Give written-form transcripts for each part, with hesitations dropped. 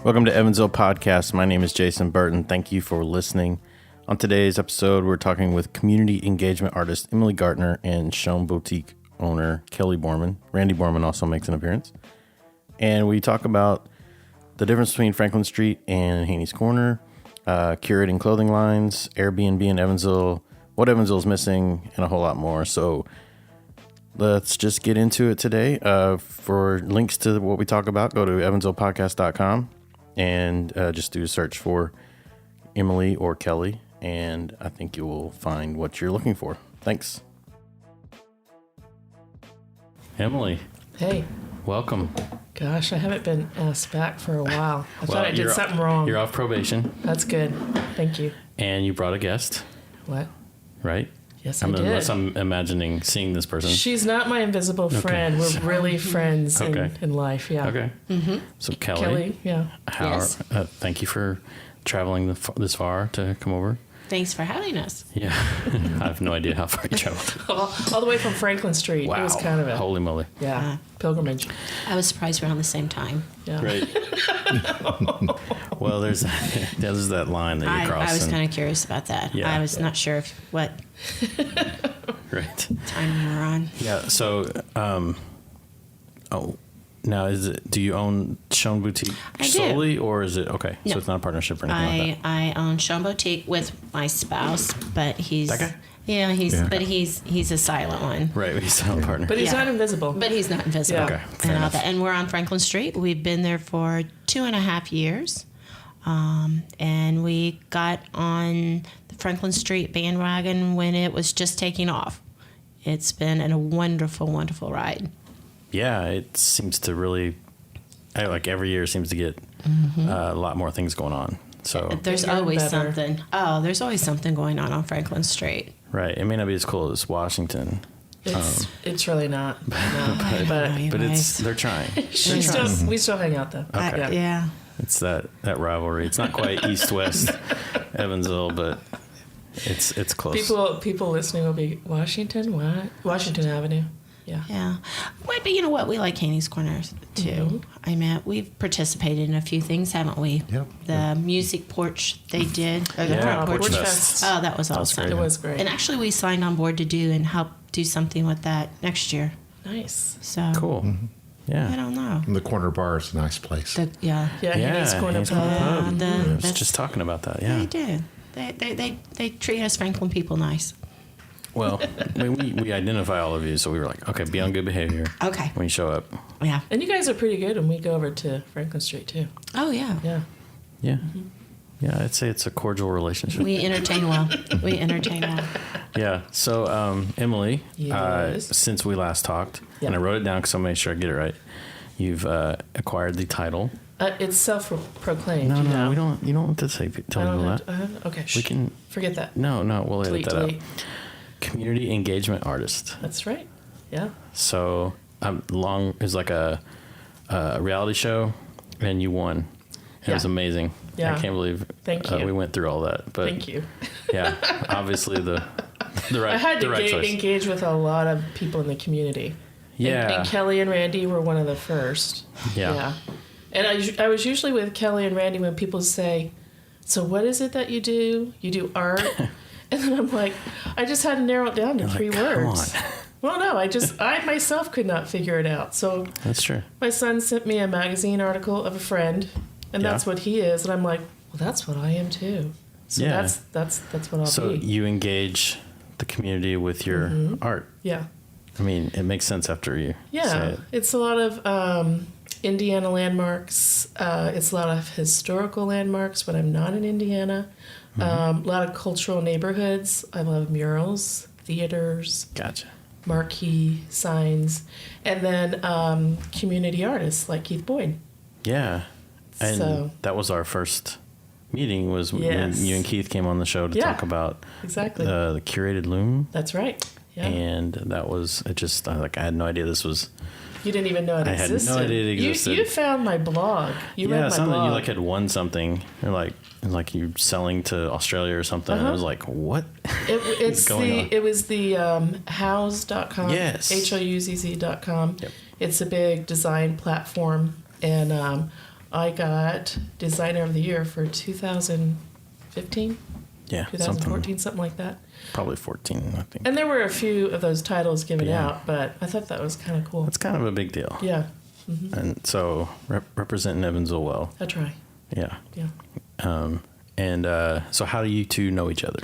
Welcome to Evansville Podcast. My name is Jason Burton. Thank you for listening. On today's episode, we're talking with community engagement artist Emily Gartner and Schön Boutique owner Kelley Borman. Randy Borman also makes an appearance. And we talk about the difference between Franklin Street and Haney's Corner, curating clothing lines, Airbnb in Evansville, what Evansville is missing, and a whole lot more. So let's just get into it today. For links to what we talk about, go to evansvillepodcast.com and just do a search for Emily or Kelley, and I think you will find what you're looking for. Thanks. Emily. Hey. Welcome. Gosh, I haven't been asked back for a while. I thought I did something wrong. You're off probation. That's good. Thank you. And you brought a guest. What? Right? Yes, I did. Unless I'm imagining seeing this person. She's not my invisible friend. We're really friends in life, yeah. Okay. Mm-hmm. So Kelley, yeah. Yes. Thank you for traveling this far to come over. Thanks for having us. Yeah. I have no idea how far you traveled. All the way from Franklin Street. Wow. It was kind of a... Holy moly. Yeah. Pilgrimage. I was surprised around the same time. Yeah. Right. Well, there's that line that you cross. I was kind of curious about that. Yeah. I was not sure what right. time you were on. Yeah. So, now do you own Schön Boutique solely, or is it okay? No. So it's not a partnership or anything like that. I own Schön Boutique with my spouse, but he's That guy? Yeah, but he's a silent one. Right, he's not a partner. But he's not invisible. But he's not invisible. Yeah. Okay, fair enough. And we're on Franklin Street. We've been there for 2.5 years. And we got on the Franklin Street bandwagon when it was just taking off. It's been a wonderful, wonderful ride. Yeah, it seems to really, every year seems to get a lot more things going on. So there's always something. Oh, there's always something going on Franklin Street. Right. It may not be as cool as Washington. It's really not. No. But they're trying. We still hang out though. Okay. Yeah. It's that rivalry. It's not quite East-West Evansville, but it's close. People listening will be, Washington? What? Washington Avenue. Yeah. Yeah. But you know what? We like Haney's Corner, too. Mm-hmm. I mean, we've participated in a few things, haven't we? Yep. The music porch they did. Porch Fest. Oh, that was awesome. It was great. And actually, we signed on board to help do something with that next year. Nice. So Cool. Mm-hmm. Yeah. I don't know. And the corner bar is a nice place. Haney's Corner Haney's Pub. Pub. I was just talking about that. Yeah. They do. They treat us Franklin people nice. Well, we identify all of you, so we were like, okay, be on good behavior. Okay. When you show up. Yeah. And you guys are pretty good when we go over to Franklin Street too. Oh yeah. Yeah. Yeah. Mm-hmm. Yeah, I'd say it's a cordial relationship. We entertain well. Yeah. So, Emily, Yes. since we last talked, Yeah. and I wrote it down because I make sure I get it right, you've acquired the title. It's self-proclaimed. No, we don't. You don't want to tell people that. Okay. We can forget that. No, we'll edit that out. Delete. Community engagement artist. That's right. Yeah. So, it's like a reality show, and you won. It was amazing. Yeah. I can't believe Thank you. we went through all that. But Thank you. Yeah, obviously the right. I had to choice. engage with a lot of people in the community. Yeah. And Kelley and Randy were one of the first. Yeah. And I was usually with Kelley and Randy when people say, "So what is it that you do? You do art?" And then I'm like, I just had to narrow it down to 3 words. Come on. Well, no, I myself could not figure it out. So That's true. my son sent me a magazine article of a friend, and that's what he is. And I'm like, well, that's what I am too. So that's what I'll be. So you engage the community with your art. Yeah. I mean, it makes sense after you say it. It's a lot of Indiana landmarks. It's a lot of historical landmarks when I'm not in Indiana. A lot of cultural neighborhoods. I love murals, theaters. Gotcha. Marquee signs, and then community artists like Keith Boyd. Yeah. And So- that was our first meeting was when Yes. you and Keith came on the show to talk about Exactly. the curated loom. That's right. Yeah. And that was, I had no idea this was. You didn't even know it I had existed. no idea it existed. You found my blog. You read my something blog. you had won something. You're like you're selling to Australia or something. And I was like, what? It's it was the houzz.com. Yes. HOUZZ.com. Yep. It's a big design platform, and I got Designer of the Year for 2015, Yeah, 2014, something like that. probably 14, I think. And there were a few of those titles given Yeah. out, but I thought that was kind of cool. That's kind of a big deal. Yeah, And so representing Evansville well. I try. Yeah. Yeah. So how do you two know each other?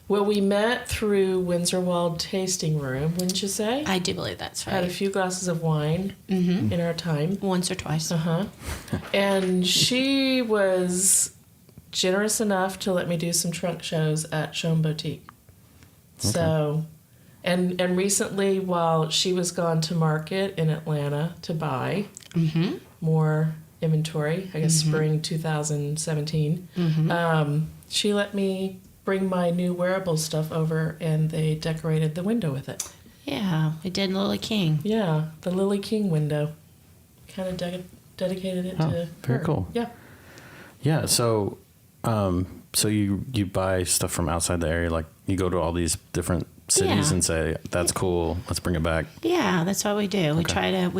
Well, we met through Windsor Wald Tasting Room, wouldn't you say? I do believe that's Had a right. few glasses of wine in our time. Once or twice. And she was generous enough to let me do some trunk shows at Schön Boutique. So, and recently, while she was gone to market in Atlanta to buy more inventory, I guess spring 2017, she let me bring my new wearable stuff over, and they decorated the window with it. Yeah, we did Lily King. Yeah, the Lily King window. Kind of dedicated it to very her. cool. Yeah. Yeah. So, so you buy stuff from outside the area, like you go to all these different cities Yeah. and say, that's cool, let's bring it back. Yeah, that's what we do. We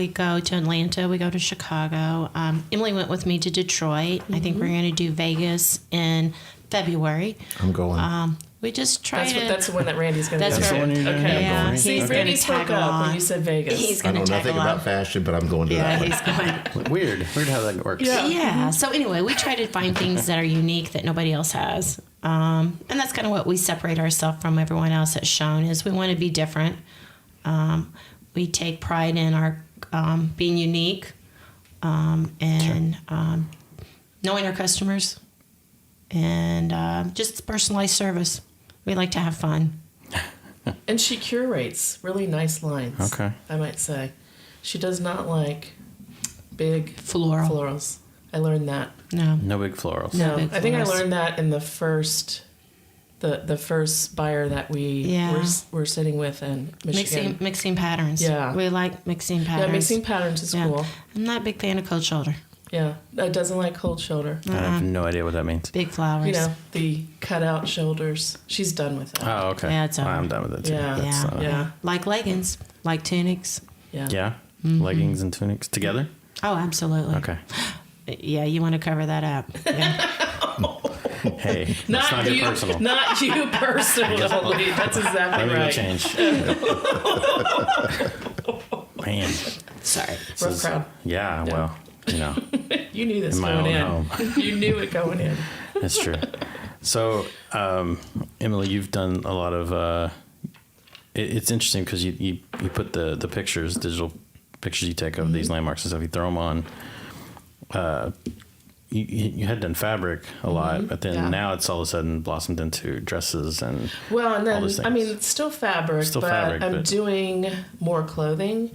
go to Atlanta, we go to Chicago. Emily went with me to Detroit. I think we're going to do Vegas in February. I'm going. We just try That's the one that Randy's going to That's go right. the one you're doing? Okay. Yeah, See, he's Randy gonna spoke tag up when along. you said Vegas. He's I going know to tag nothing along. about fashion, but I'm going to Yeah, that he's one. going. Weird how that works. Yeah. Yeah. So anyway, we try to find things that are unique that nobody else has, and that's kind of what we separate ourselves from everyone else at Schön. Is we want to be different. We take pride in our being unique, and knowing our customers, and just personalized service. We like to have fun. And she curates really nice lines. Okay. I might say. She does not like big florals. I learned that. No big florals. No. No, big I think I florals. learned that in the first buyer that we were sitting with in Michigan. Mixing patterns. Yeah. We like mixing patterns. Yeah, mixing patterns is cool. I'm not a big fan of cold shoulder. Yeah, it doesn't like cold shoulder. I have no idea what that means. Big flowers. You know, the cutout shoulders. She's done with that. Oh, okay. Yeah, it's over. I'm done with it too. Yeah. That's, Yeah. Like leggings, like tunics. Yeah. Yeah. Leggings and tunics together? Oh, absolutely. Okay. Yeah, you want to cover that up. Yeah. Hey, let's not get you, personal. not you personally. That's exactly Let me go right. change. Man. Sorry. Rough crowd. Yeah, well, you know, You knew this in my going own in. home. You knew it going in. That's true. So, Emily, you've done a lot of. It's interesting because you put the pictures, digital pictures you take of these landmarks and stuff. You throw them on. You had done fabric a lot, but then now it's all of a sudden blossomed into dresses and Well, and all then, those I mean, things. it's still fabric, Still but fabric, I'm but- doing more clothing.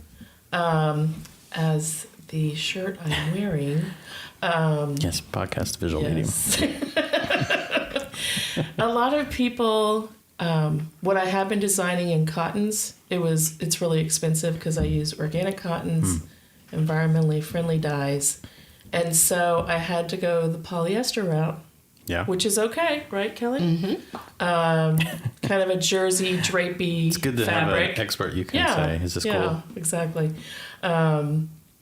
As the shirt I'm wearing. Yes, podcast visual medium. Yes. A lot of people, what I have been designing in cottons, it's really expensive because I use organic cottons, environmentally friendly dyes. And so I had to go the polyester route, Yeah. which is okay, right, Kelly? Kind of a jersey drapey It's good to fabric. have an expert you can say, is this cool? Exactly.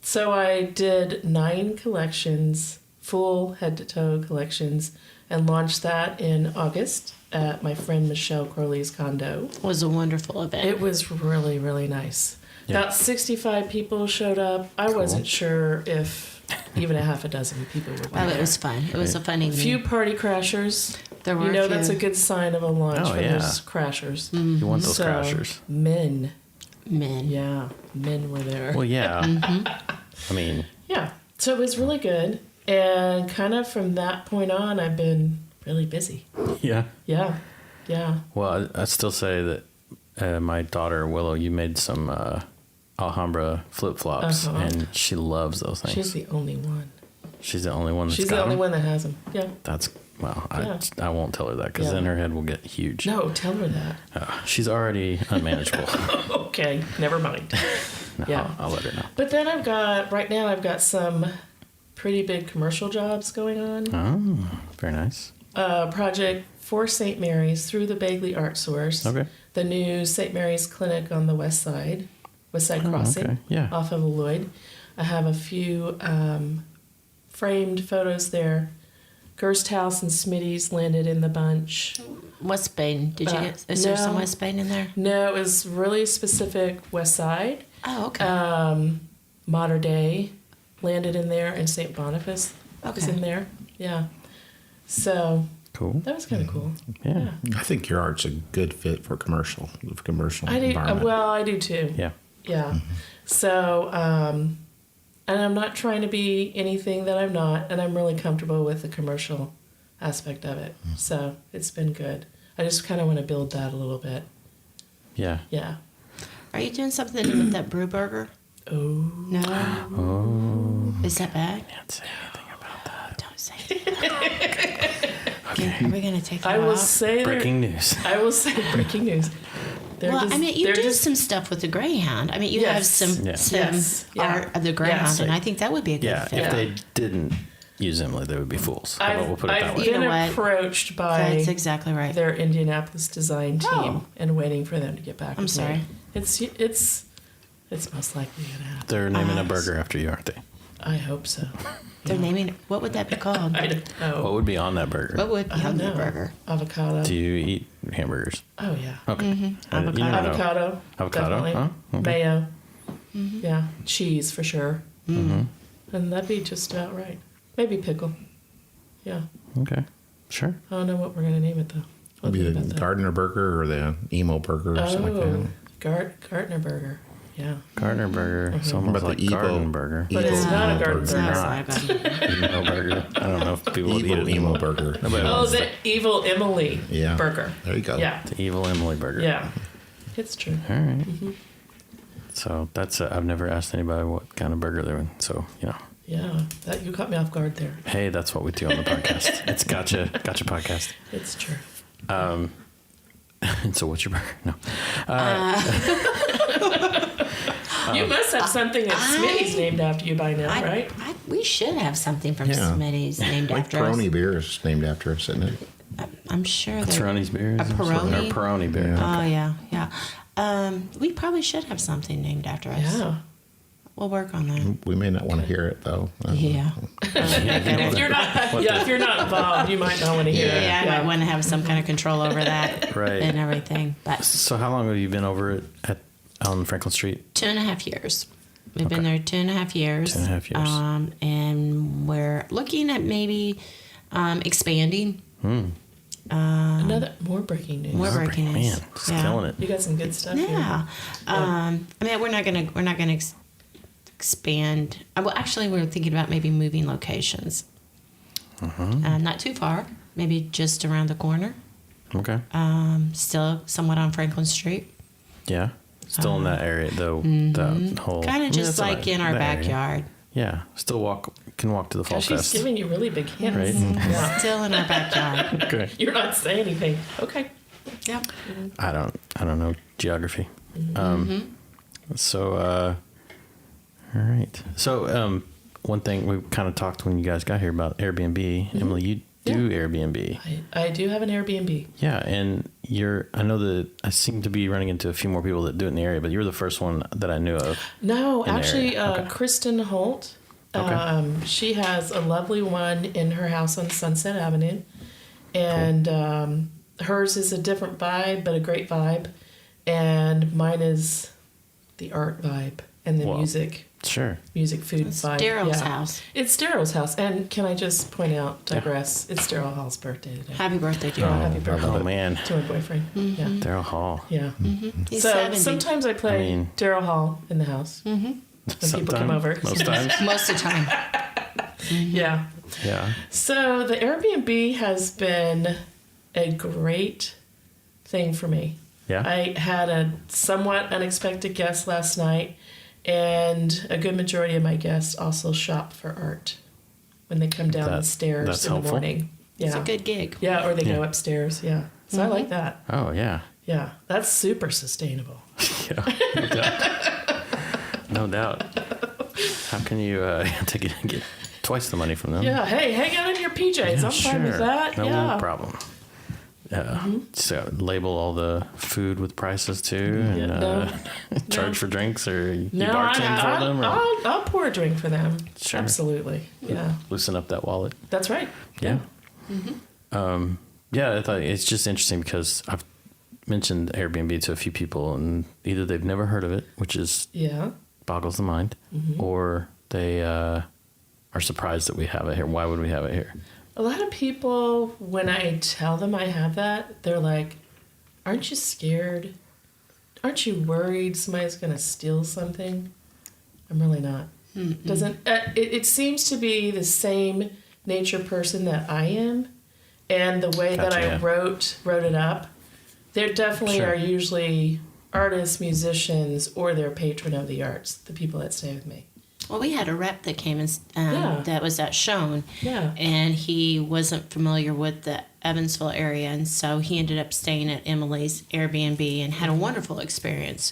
So I did 9 collections, full head-to-toe collections, and launched that in August at my friend Michelle Crowley's condo. It was a wonderful event. It was really, really nice. Yeah. About 65 people showed up. I wasn't sure if even a half a dozen people would be Oh, it there. was fun. It was a fun A evening. few party crashers. There were You know, a few. that's a good sign of a launch Oh, for yeah. those crashers. You want those So, crashers. Men. Men. Yeah, men were there. Well, yeah. I mean, Yeah. So it was really good. And kind of from that point on, I've been really busy. yeah. Yeah. Yeah. Well, I still say that my daughter, Willow, you made some Alhambra flip-flops, and she loves those things. She's the only one. She's the only one that's She's got the only them? one that has them. Yeah. That's, well, Yeah. I won't tell her that because Yeah. then her head will get huge. No, tell her that. She's already unmanageable. Okay. Never mind. No, Yeah. I'll let her know. But then right now I've got some pretty big commercial jobs going on. Oh, very nice. Project for St. Mary's through the Bagley Art Source. Okay. The new St. Mary's Clinic on the West Side Crossing, okay. Yeah. off of Lloyd. I have a few framed photos there. Gerst House and Smitty's landed in the bunch. West Baden. Did you get? Is there some West Baden in there? No, it was really specific West Side. Oh, okay. Mater Dei landed in there, and St. Boniface was in there. Yeah. So Cool. that was kind of cool. Yeah. I think your art's a good fit for commercial I do. environment. Well, I do too. Yeah. Yeah. So, and I'm not trying to be anything that I'm not, and I'm really comfortable with the commercial aspect of it. So it's been good. I just kind of want to build that a little bit. Yeah. Yeah. Are you doing something with that brew burger? Oh. No. Oh. Is that bad? Can't say anything about that. Don't say it. Okay. Are we going to take that I will off? say Breaking news. I will say breaking news. They're Well, just- I mean, you they're do just- some stuff with the Greyhound. I mean, you have Yes. some Yes. Yeah. art of the Greyhound, Yes. and I think that would be a good Yeah. fit. If they didn't use Emily, they would be fools. How about we'll put it that I've way. You been know what? approached by That's exactly right. their Indianapolis design team Oh. and waiting for them to get back. I'm with me. sorry. It's most likely gonna happen. They're naming a burger after you, aren't they? I hope so. They're naming. What would that be called? I don't know. What would be on that burger? What would be I on don't the know. burger? Avocado. Do you eat hamburgers? Oh yeah. Okay. Mm-hmm. You never know. Avocado. Avocado? Definitely. Huh? Okay. Mayo. Mm-hmm. Yeah. Cheese for sure. Mm-hmm. And that'd be just about right. Maybe pickle. Yeah. Okay. Sure. I don't know what we're gonna name it though. We'll Maybe think the about that. Gardner burger or the emo burger or something like Oh, that. Gartner burger. Yeah. Gartner burger. It's What almost about like the Evo? garden burger. But it's Emo not a burger. garden It's burger. not Emo burger. I don't know if people would eat Evil it. emo burger. Nobody Oh, wants the evil Emily Yeah. burger. There you go. Yeah. the evil Emily burger. Yeah. It's true. All right. Mm-hmm. So that's I've never asked anybody what kind of burger they're in. So Yeah. That you caught me off guard there. hey, that's what we do on the podcast. It's gotcha podcast. It's true. And so what's your burger? No. You must have something at Smitty's named after you by now, right? We should have something from Yeah. Smitty's named Like after us. Peroni beer is named after us, isn't it? I'm sure that. Peroni's beer. A Peroni? Or Peroni beer. Yeah. Oh yeah. We probably should have something named after us. Yeah. We'll work on that. We may not want to hear it though. Yeah. If you're not involved, you might not want to hear it. Yeah, I might want to have some kind of control over that Right. and everything. But So how long have you been over at on Franklin Street? 2.5 years. We've been Okay. there 2.5 years. 2.5 years. And we're looking at maybe expanding. Another more breaking news. More breaking news. Man, just Yeah. killing it. You got some good stuff here. Yeah. I mean, we're not gonna expand. Well, actually, we're thinking about maybe moving locations. Not too far. Maybe just around the corner. Okay. Still somewhat on Franklin Street. Yeah. Still in that area though. That whole Kind I of mean, just that's like nice. in our That area. backyard. Yeah. Still can walk to the fall Gosh, she's fest. giving you really big hints. Right? Yeah. Still in our backyard. Okay. You're not saying anything. Okay. Yep. I don't know geography. So all right. So one thing we kind of talked when you guys got here about Airbnb. Emily, you do Airbnb. I do have an Airbnb. Yeah, and I know that I seem to be running into a few more people that do it in the area, but you're the first one that I knew of. No, In the actually, area. Okay. Kristen Holt. Okay. She has a lovely one in her house on Sunset Avenue. And hers is a different vibe, but a great vibe. And mine is the art vibe and the Wow. music Sure. food vibe. Daryl's Yeah. house. It's Daryl's house. And can I just point out, digress, it's Daryl Hall's birthday today. Happy birthday, Oh, Daryl. happy birthday Oh man, to my boyfriend. Yeah. Daryl Hall. Yeah. He's So 70. sometimes I play I mean- Daryl Hall in the house when people come over. Most times. Most of the time. Yeah. Yeah. So the Airbnb has been a great thing for me. Yeah. I had a somewhat unexpected guest last night, and a good majority of my guests also shop for art when they come down the That's stairs in helpful. the morning. Yeah. It's a good gig. Yeah, or they go Yeah. upstairs. Yeah. So I like that. Oh yeah. Yeah. That's super sustainable. Yeah. No doubt. No doubt. How can you get twice the money from them? Yeah. Hey, hang out in your PJs. Yeah, I'm fine with sure. that. No yeah. problem. So label all the food with prices too, and charge for drinks, or you bartend for them. Or? I'll pour a drink for them. Sure. Absolutely. Yeah. Loosen up that wallet. That's right. Yeah. I thought it's just interesting because I've mentioned Airbnb to a few people, and either they've never heard of it, which is boggles the mind, or they are surprised that we have it here. Why would we have it here? A lot of people, when I tell them I have that, they're like, aren't you scared? Aren't you worried somebody's going to steal something? I'm really not. It seems to be the same nature person that I am, and the way that I wrote it up, there definitely are usually artists, musicians, or they're patron of the arts, the people that stay with me. Well, we had a rep that came in that was at Schön, Yeah. and he wasn't familiar with the Evansville area, and so he ended up staying at Emily's Airbnb and had a wonderful experience,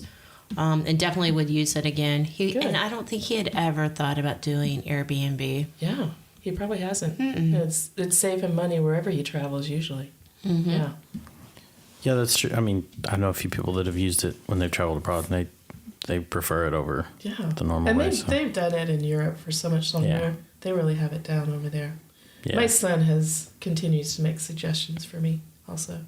and definitely would use it again. And I don't think he had ever thought about doing Airbnb. Yeah, he probably hasn't. It's save him money wherever he travels usually. Yeah. Yeah, that's true. I mean, I know a few people that have used it when they've traveled abroad, and they prefer it over the normal way. And they've done it in Europe for so much longer. Yeah. They really have it down over there. Yeah. My son continues to make suggestions for me also,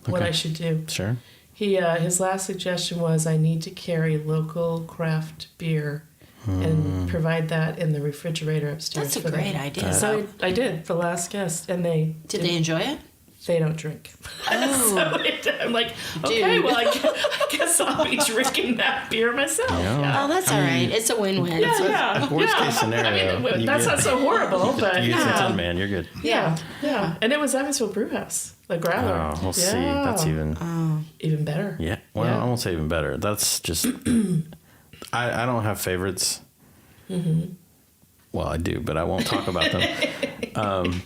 what I should do. Sure. He his last suggestion was I need to carry local craft beer and provide that in the refrigerator upstairs. That's a great idea. So I did the last guest, and they Did they enjoy it? They don't drink. Oh. So I'm like, okay, well, I guess I'll be drinking that beer myself. Yeah. Oh, that's all right. It's a win-win. Worst case scenario. I mean, that's not so horrible, but You get the Tin Man, you're good. Yeah. And it was Evansville Brewhouse, the growler. Oh, we'll see. That's even better. Yeah. Well, I won't say even better. That's just. I don't have favorites. Well, I do, but I won't talk about them.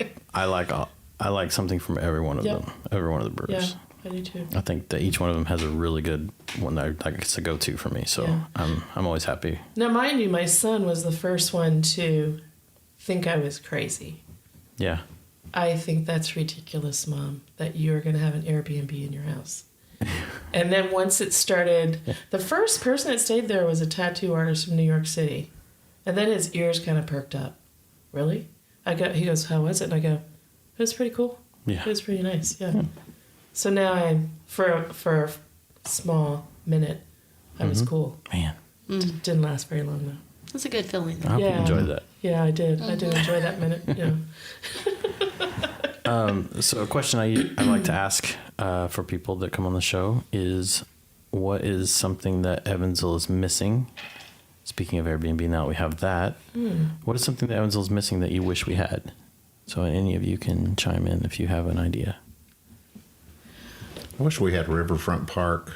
I like something from every one of them, every one of the brewers. Yeah, I do too. I think that each one of them has a really good one that it's a go-to for me. So I'm always happy. Now, mind you, my son was the first one to think I was crazy. Yeah. I think that's ridiculous, Mom, that you're going to have an Airbnb in your house. And then once it started, the first person that stayed there was a tattoo artist from New York City. And then his ears kind of perked up. Really? He goes, how was it? And I go, it was pretty cool. Yeah. It was pretty nice. Yeah. So now for a small minute, I was cool. Man. Didn't last very long though. That's a good feeling. I hope you enjoyed that. Yeah, I did. I did enjoy that minute. Yeah. So a question I like to ask for people that come on the show is, what is something that Evansville is missing? Speaking of Airbnb, now we have that. What is something that Evansville is missing that you wish we had? So any of you can chime in if you have an idea. I wish we had Riverfront Park.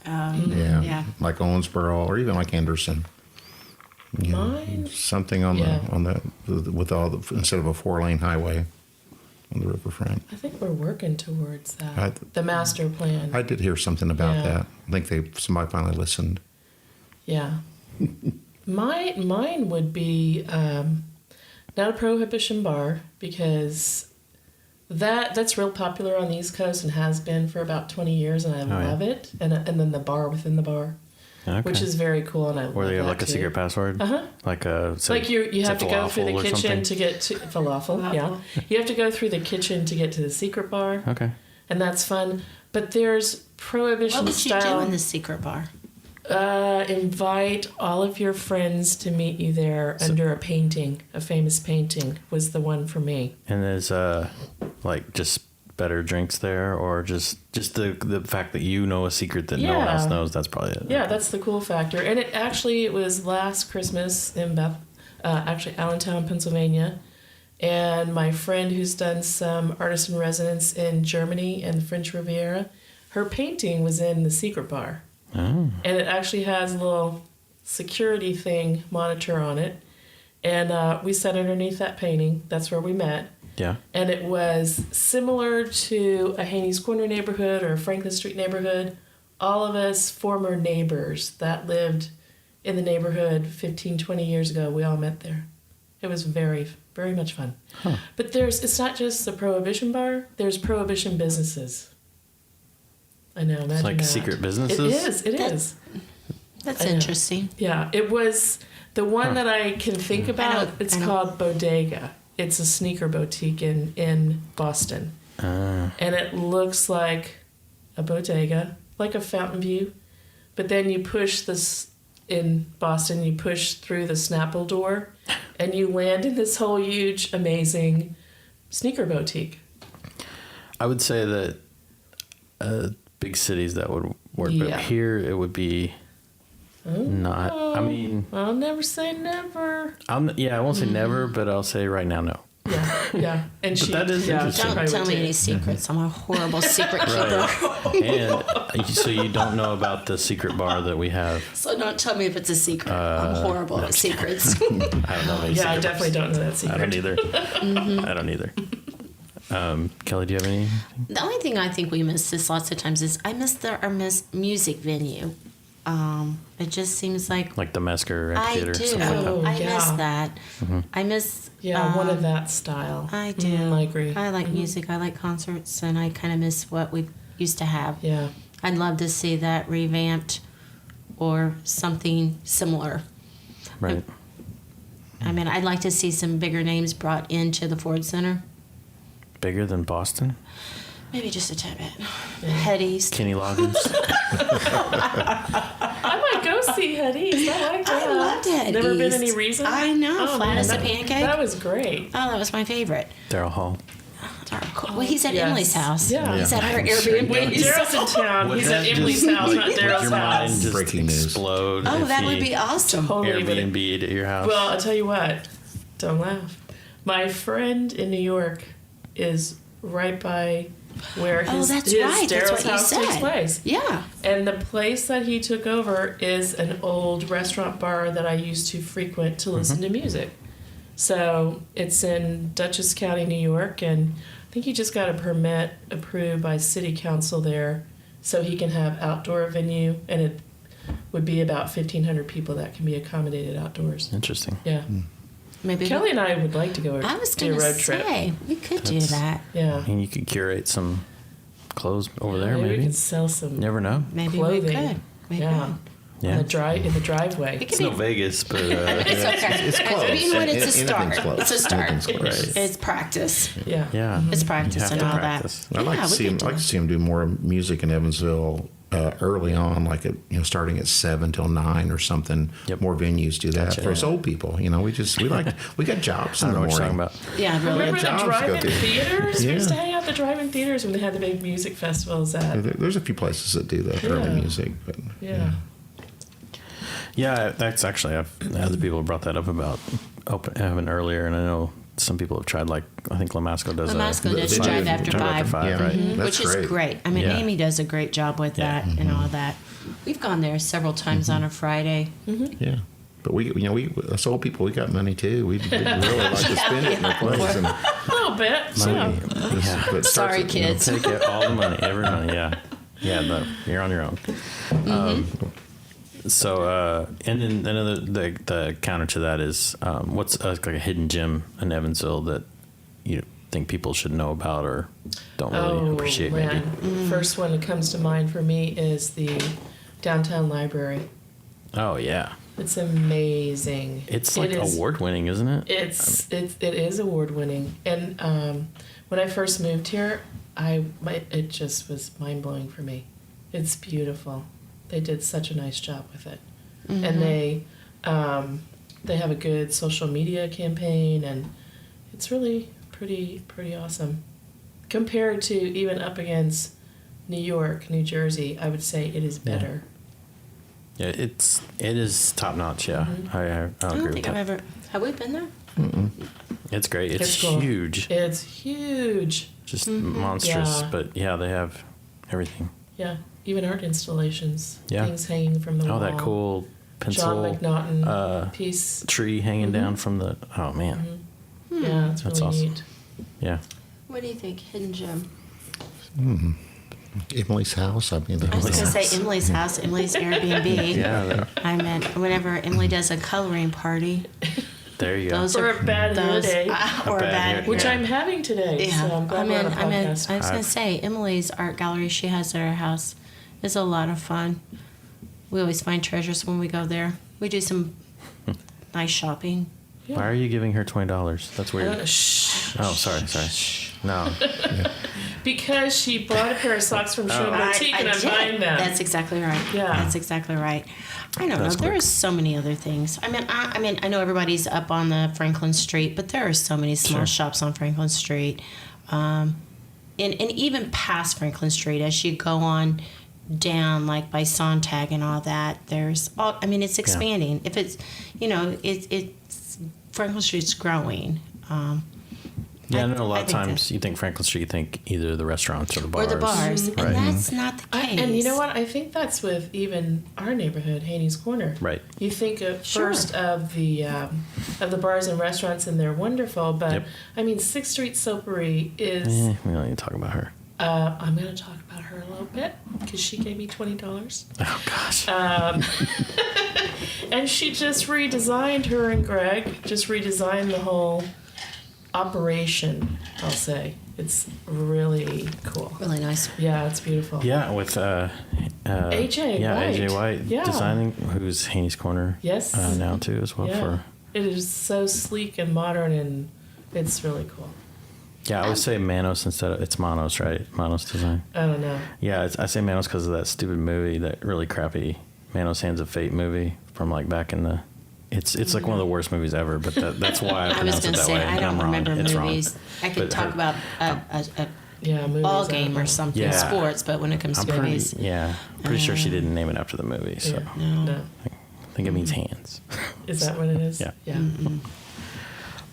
Yeah. Like Owensboro or even like Henderson. You know, something on the with all the, instead of a 4-lane highway on the riverfront. I think we're working towards that. The master plan. I did hear something about that. I think somebody finally listened. Yeah. Mine would be not a prohibition bar, because that's real popular on the East Coast and has been for about 20 years, and I love it. And then the bar within the bar, which is very cool, and I love that. Where they have like a secret password, like you have to go through the kitchen to get to falafel. Falafel. Yeah, you have to go through the kitchen to get to the secret bar. Okay, and that's fun. But there's prohibition style. What would you do in the secret bar? Invite all of your friends to meet you there under a painting. A famous painting was the one for me. And there's like just better drinks there, or just the fact that you know a secret that no one else knows. That's probably it. Yeah, that's the cool factor. And it was last Christmas in Allentown, Pennsylvania. And my friend who's done some artist in residence in Germany and the French Riviera, her painting was in the secret bar. Oh. And it actually has a little security thing monitor on it. And we sat underneath that painting. That's where we met. Yeah. And it was similar to a Haney's Corner neighborhood or a Franklin Street neighborhood. All of us former neighbors that lived in the neighborhood 15, 20 years ago, we all met there. It was very, very much fun. Huh. But it's not just the Prohibition bar. There's Prohibition businesses. I know. Imagine It's like that. secret businesses? It is. That's I know. interesting. Yeah, it was the one that I can think about. It's called Bodega. It's a sneaker boutique in Boston. And it looks like a bodega, like a Fountain View. But then you push this, in Boston, you push through the Snapple door and you land in this whole huge, amazing sneaker boutique. I would say that big cities that would work, but Yeah. here it would be not. I mean, I'll never say never. I won't say never, but I'll say right now no. Yeah. And But that is interesting. Don't tell me any secrets. I'm a horrible secret keeper. And so you don't know about the secret bar that we have. So don't tell me if it's a secret. I'm horrible at secrets. I don't know any Yeah, I secret definitely don't know that bars. secret. I don't either. I don't either. Kelly, do you have any? The only thing I think we miss this lots of times is I miss our music venue. It just seems like Like the Mesker I Theater? do. Something like that. Oh, I yeah. miss that. I miss. One of that style. I do. I agree. I like music. I like concerts, and I kind of miss what we used to have. Yeah. I'd love to see that revamped or something similar. Right. I mean, I'd like to see some bigger names brought into the Ford Center. Bigger than Boston? Maybe just a tad bit. Hetty's. Kenny Loggins? I might go see Hetty's. I like that. I loved Hetty's. Never been any reason? I know. Oh, Flat man, as a that- pancake. That was great. Oh, that was my favorite. Daryl Hall. Well, he's at Yes. Emily's house. Yeah. He's at her Wait, Airbnb. Daryl's in town. Would He's that at Emily's just, house, not would Daryl's your mind house. just Breaking news. explode Oh, if that would he be awesome. Totally would. Airbnb'd at your house? Well, I'll tell you what. Don't laugh. My friend in New York is right by where his, that's his right. That's Daryl's what you house takes said. place. Yeah. And the place that he took over is an old restaurant bar that I used to frequent to listen to music. So it's in Dutchess County, New York, and I think he just got a permit approved by city council there so he can have outdoor venue, and it would be about 1,500 people that can be accommodated outdoors. Interesting. Yeah. Maybe Kelly and I would like to go I was do a going to road trip. say, we could do that. Yeah. And you could curate some clothes over there, we maybe. could sell some Never know. Maybe clothing. we could. We Yeah. could. Yeah. in the driveway. It could It's no Vegas, but It's okay. It's close. You know what? It's a Anything's start. close. It's a start. Anything's close. It's practice. Yeah. yeah. It's practice You have and to all practice. that. I'd like Yeah, to we see could him. do Like to it. see him do more music in Evansville early on, like starting at 7 till 9 or something. Yep. More venues do that Gotcha. for us old people. You know, we got jobs I in don't know the what you're morning. talking about. Yeah, really. Remember the jobs to go drive-in through. theaters? We used to Yeah. hang out at the drive-in theaters when they had the big music festivals at. There's a few places that do that early Yeah. music, but Yeah. Yeah, that's actually, other people have brought that up about having earlier, and I know some people have tried, like, I think Lamasco does Lamasco does does Drive After Five. Yeah. right? Mhm. That's Which is great. I mean, Yeah. Amy does a great job with Yeah. that and all of that. We've gone there several times on a Friday. yeah. But we us old people, we got money too. We really like to spend it in their place. And A little bit. Money. Yeah. Yeah. but it starts Sorry, at, kids. Take it, all the money, every money, yeah. Yeah, no, you're on your own. So, and then another, the counter to that is, what's like a hidden gem in Evansville that you think people should know about or don't really appreciate maybe? First one that comes to mind for me is the downtown library. Oh, yeah. It's amazing. It's like award winning, isn't it? It is award winning. And when I first moved here, it just was mind blowing for me. It's beautiful. They did such a nice job with it, and they have a good social media campaign, and it's really pretty awesome. Compared to even up against New York, New Jersey, I would say it is better. Yeah, it is top notch. Yeah, I'll I agree don't with think that. I've ever. Have we been there? It's great. It's cool. huge, It's huge. just monstrous. Yeah. But yeah, they have everything. Yeah, even art installations. Yeah. Things hanging from the wall. Oh, that cool John pencil McNaughton piece. tree hanging down from the. Oh man, Yeah, it's That's really awesome. neat. yeah. What do you think, hidden gem? Emily's house. I mean, I was going to say Emily's house, Emily's Airbnb. Yeah, I meant whenever Emily does a coloring party, there you go. those Or are a bad hair day. or a bad hair- bad. Which Yeah. I'm having today. Yeah, So I'm glad we're on a I podcast. was going to say Emily's art gallery she has at her house It's a lot of fun. We always find treasures when we go there. We do some nice shopping. Why are you giving her $20? That's weird. Shh. Oh, sorry. No. Because she bought a pair of socks from Schön Boutique, and I'm buying them. That's exactly right. Yeah. That's exactly right. I don't know. That's There quick. are so many other things. I mean, I know everybody's up on the Franklin Street, but there are so many small shops on Franklin Street, and even past Franklin Street as you go on down, like by Sontag and all that. There's all. I mean, it's expanding. If it's, it's Franklin Street's growing. Yeah, I know a lot I of think times you think Franklin Street, you think either the restaurants or the bars. Or the bars, Right. and that's not the case. And you know what? I think that's with even our neighborhood, Haney's Corner. Right. You think of Sure. first of the bars and restaurants, and they're wonderful. But Yep. I mean, 6th Street Soapery is. We don't need to talk about her. I'm going to talk about her a little bit because she gave me $20. Oh, gosh. And she just redesigned, her and Greg just redesigned the whole operation, I'll say. It's really cool. Really nice. Yeah, it's beautiful. Yeah, with AJ Yeah, White. AJ White Yeah. designing, who's Haney's Corner. Yes. Now too as well. Yeah. It is so sleek and modern, and it's really cool. I would say Manos instead of, it's Manos, right? Manos design. I don't know. Yeah, I say Manos because of that stupid movie, that really crappy Manos Hands of Fate movie from like back in the. It's like one of the worst movies ever, but that's why I I was pronounce going it to that say, way. I and don't I'm wrong. remember It's movies. wrong. I could But talk about a Yeah, movies. ball I game don't or know. something, Yeah. sports, but when it comes to movies. Pretty sure she didn't name it after the movie, so Yeah. No. I think it means hands. Is that what it is? Yeah. Yeah.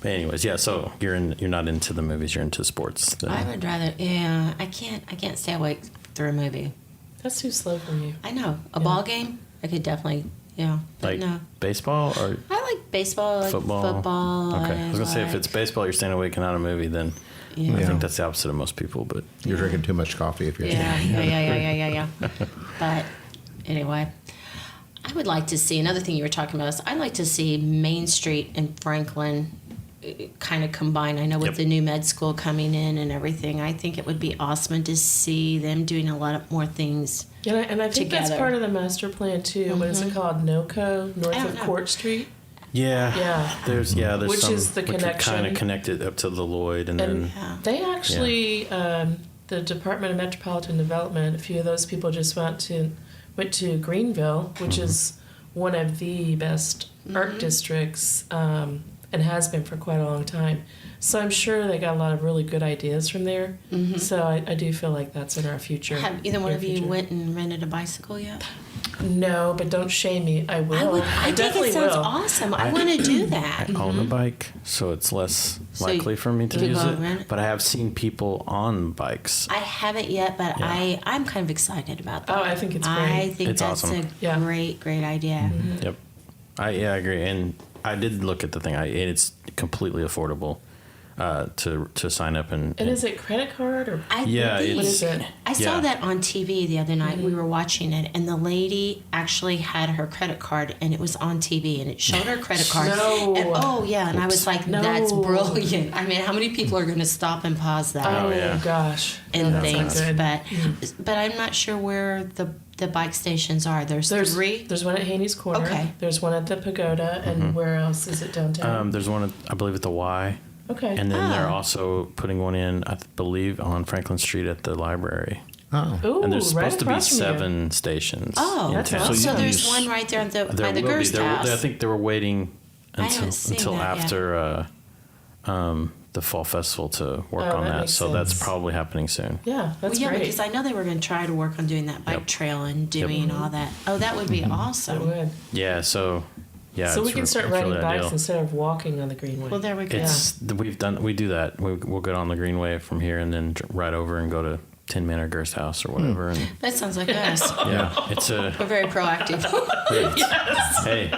But anyways, so you're not into the movies, you're into sports. then. I would rather, I can't stay awake through a movie. That's too slow for you. I know. A ball game, I could definitely, but like no. baseball or I like baseball, I like football. Okay, I was gonna say if like- it's baseball, you're staying awake and not a movie, then I Yeah. think that's the opposite of most people. But You're drinking too much coffee if you're Yeah. But anyway, I would like to see, another thing you were talking about is I'd like to see Main Street and Franklin kind of combine. I know with Yep. the new med school coming in and everything, I think it would be awesome to see them doing a lot of more things. And I think that's Together. part of the master plan too. What is it called? NOCO, North I don't of know. Court Street. yeah, there's Which some, is the which connection. kind of connected up to the Lloyd, and And then they actually, the Department of Metropolitan Development, a few of those people just went to Greenville, which is one of the best art districts, and has been for quite a long time. So I'm sure they got a lot of really good ideas from there. So I do feel like that's in our future. Have either one near of you future. went and rented a bicycle yet? No, but don't shame me. I will. I think definitely it sounds will. awesome. I want to do that. I own a bike, so it's less So likely for me to you use go it. rent it? But I have seen people on bikes. I haven't yet, but Yeah. I'm kind of excited about that. Oh, I think it's I great. think It's that's awesome. a Yeah. great idea. Yep, I agree, and I did look at the thing. It's completely affordable to sign up and And is it credit card or? I Yeah, believe- What is it? I saw yeah. that on TV the other night. We were watching it, and the lady actually had her credit card, and it was on TV, and it showed her credit card. No. And, and I was like, No. "That's brilliant!" I mean, how many people are going to stop and pause that Oh, yeah. gosh. and That's not things? good. But I'm not sure where the bike stations are. There's three. There's one at Haney's Corner. Okay. There's one at the Pagoda, and where else is it downtown? there's one, I believe, at the Y. Okay. And then they're Oh. also putting one in, I believe, on Franklin Street at the library. Oh. Ooh, And there's right supposed to be across from you. 7 stations Oh, in that's town. awesome. so you there's use- one right there There by the will be. Gerst house. I think they were waiting I haven't seen until that yet. after the fall festival to work Oh, on that that. makes So that's sense. probably happening soon. Yeah, that's yeah, great. because I know they were going to try to work on doing that bike Yep. trail and doing all that. Oh, that would be It awesome. would. Yeah. So So we it's can start it's riding really bikes ideal. instead of walking on the Greenway. Well, there we go. We do that. We'll get on the Greenway from here and then ride over and go to Tin Man or Gerst House or whatever. And That sounds like us. yeah, it's a We're very proactive. hey,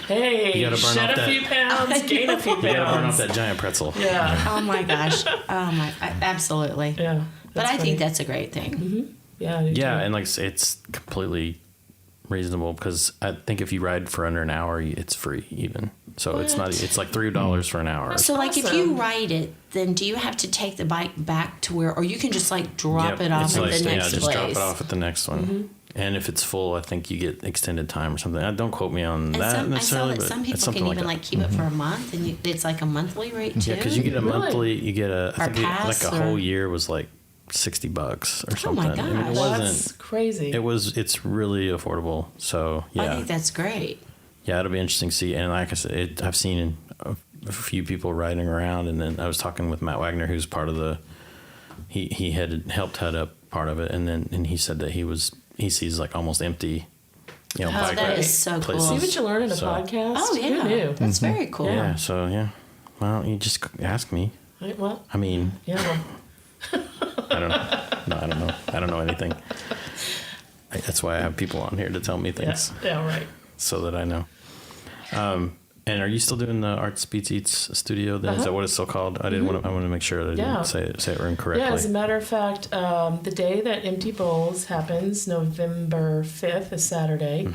Hey, You gotta burn shed off a few pounds, gain a few pounds. you gotta burn off that giant pretzel. Yeah, Oh my gosh. Absolutely. yeah. But I funny. think that's a great thing. Yeah, I do Yeah, too. and like I say, it's completely reasonable because I think if you ride for under an hour, it's free even. So it's not. It's like $3 for an hour. So, like, if you Awesome. ride it, then do you have to take the bike back to where, or you can just like drop Yep, it off it's at like, the yeah, next just place? drop it off at the next one. And if it's full, I think you get extended time or something. Don't quote me on And that I saw necessarily, that but some it's people something can like even that. like keep it for a month, and it's like a monthly rate too. Yeah, because you get a Really? monthly, you get a, I Or think like pass, a or- whole year was like $60 or Oh my something. I mean, it gosh. wasn't, That's crazy. it's really affordable. So I yeah, think that's great. yeah, it'll be interesting to see. And like I said, I've seen a few people riding around, and then I was talking with Matt Wagner, who's part of the, he had helped head up part of it. And he said that he sees like almost empty, bike that ride is so places. cool. See what you learn in a So- podcast? Oh yeah, Who knew? that's very cool. Yeah. So yeah, well, you just ask me. Right, well, I mean, yeah. I don't know. No, I don't know. I don't know anything. That's why I have people on here to tell me Yeah, things yeah, right. so that I know. And are you still doing the Arts Beats Eats studio then? Is that what it's still called? I want to make sure that I Yeah. didn't say it incorrectly. Yeah, as a matter of fact, the day that Empty Bowls happens, November 5th, is Saturday,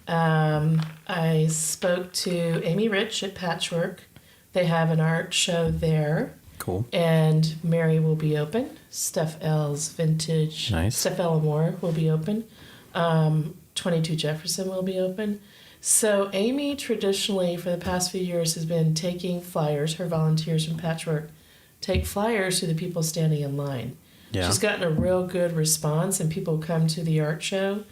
I spoke to Amy Rich at Patchwork. They have an art show there. Cool. And Mary will be open. Steph L's Vintage. Nice. Steph Elmore will be open. 22 Jefferson will be open. So Amy traditionally for the past few years has been taking flyers, her volunteers from Patchwork take flyers to the people standing in line. Yeah. She's gotten a real good response and people come to the art show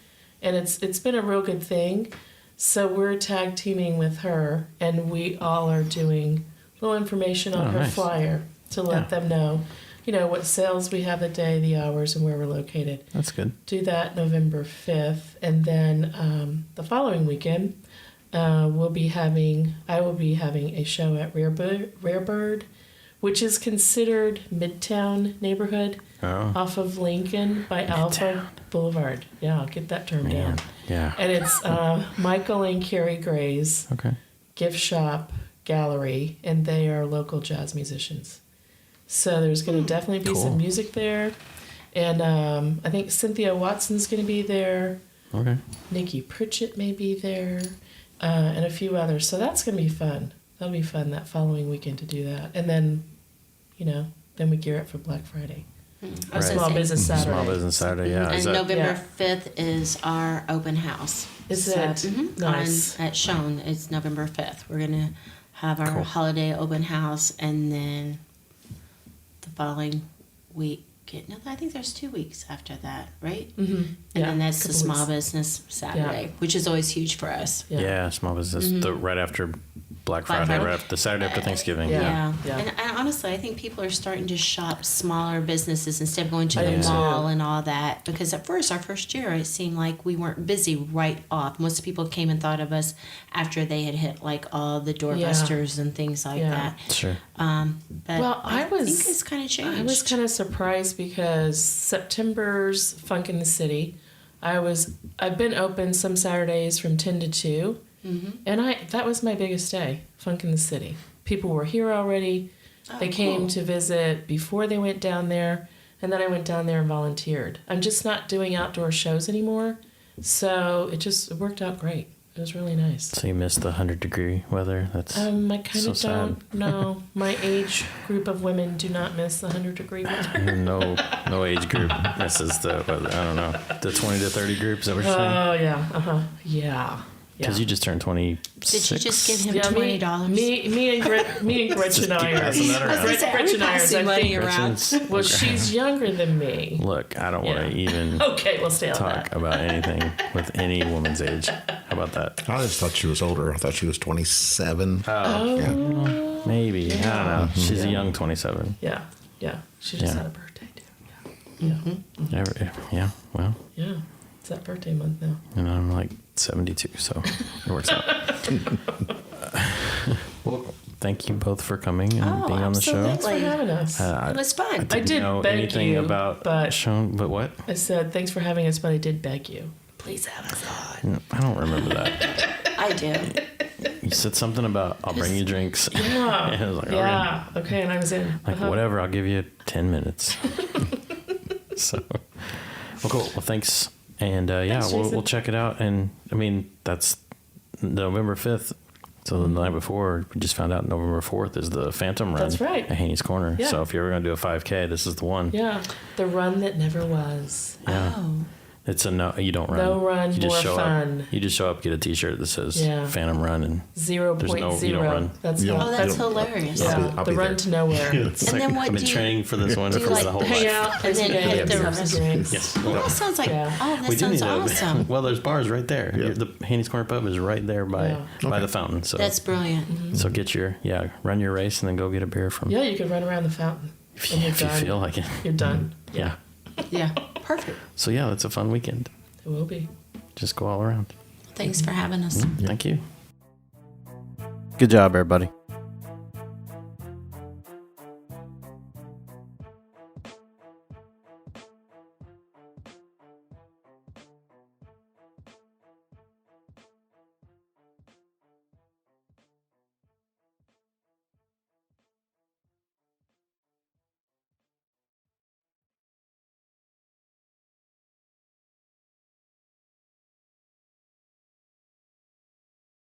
and it's been a real good thing. So we're tag teaming with her and we all are doing little information on her nice. flyer to let them know, what sales we have the day, the hours, and where we're located. That's good. Do that November 5th. And then the following weekend, I will be having a show at Rare Bird, which is considered Midtown neighborhood off of Lincoln by Alpha Boulevard. Yeah, I'll get that term down. Yeah. And it's Michael and Carrie Gray's Okay. gift shop gallery, and they are local jazz musicians. So there's going to definitely be Cool. some music there. And I think Cynthia Watson's going to be there. Okay. Nikki Pritchett may be there. And a few others. So that's going to be fun. That'll be fun that following weekend to do that. And then, then we gear up for Black Friday. I was Small gonna say- Business Saturday. Small Business Saturday, yeah. And Is that, November 5th is our open house. Is it? Nice. At Schön, it's November 5th. We're going to have our Cool. holiday open house, and then the following week, no, I think there's 2 weeks after that, right? Mm-hmm. And then that's the Small Business Saturday, which is always huge for us. yeah, small business. Right after Black Friday, Friday. right after the Saturday after Thanksgiving. Yeah. And honestly, I think people are starting to shop smaller businesses instead of going to I the do too. mall and all that. Because at first, our first year, it seemed like we weren't busy right off. Most people came and thought of us after they had hit like all the doorbusters and things like that. Sure. But Well, I think it's kind of changed. I was kind of surprised because September's Funk in the City. I've been open some Saturdays from 10 to 2. And that was my biggest day, Funk in the City. People were here already. They came cool. to visit before they went down there, and then I went down there and volunteered. I'm just not doing outdoor shows anymore, so it worked out great. It was really nice. So you missed the 100-degree weather? That's I kind so of sad. don't know. My age group of women do not miss the 100-degree weather. no age group misses the weather. I don't know. The 20 to 30 group, is that what you're saying? Oh, yeah. Yeah. Because you just turned 26. Did you just give him Yeah, $20? Me and Gretchen and I are. passing that around. Gretchen and I are, I think. Gretchen's- Well, she's younger than me. Look, I don't want to even Okay, we'll stay on talk that. about anything with any woman's age. How about that? I just thought she was older. I thought she was 27. Oh, Maybe. I don't know. She's a young 27. yeah. She just Yeah. had a birthday, too. Yeah, well, Yeah. It's that birthday month now. and I'm like 72, so it works out. Well, thank you both for coming and being on the show. Thanks for having us. It was fun. I Didn't did know beg anything you, about but- Schön, but what? I said, thanks for having us, but I did beg you. Please have us on. I don't remember that. I do. You said something about I'll bring you drinks. Yeah. And I was like, all right. Yeah. Okay, and I was in. Like, whatever, I'll give you 10 minutes. So, well, cool. Well, thanks. And Thanks, we'll Jason. check it out. And I mean, that's November 5th. So the night before, we just found out November 4th is the Phantom Run. That's right. At Haney's Corner. Yeah. So if you're ever going to do a 5K, this is the one. Yeah. The run that never was. Yeah. Oh. It's a no. You don't run. No run, you just more show fun. Up. You just show up, get a T-shirt that says Yeah. Phantom Run, and 0.0. you don't run. That's You not. Oh, that's hilarious. Yeah, I'll the be run there. to nowhere. It's And then what I've been do you- training for this one do you for like my whole Hang life. out, And then play hit the games, have some drinks. Yes. Oh, that sounds like, Yeah. oh, that We do sounds need awesome. Well, there's bars right there. Yeah. The Haney's Corner Pub is right there by the fountain. So That's brilliant. so get your run your race and then go get a beer from. Yeah, you could run around the fountain. If and you, you're if you done. feel like it. You're done. Yeah. Yeah, perfect. So yeah, that's a fun weekend. It will be. Just go all around. Thanks for having us. Thank you. Good job, everybody.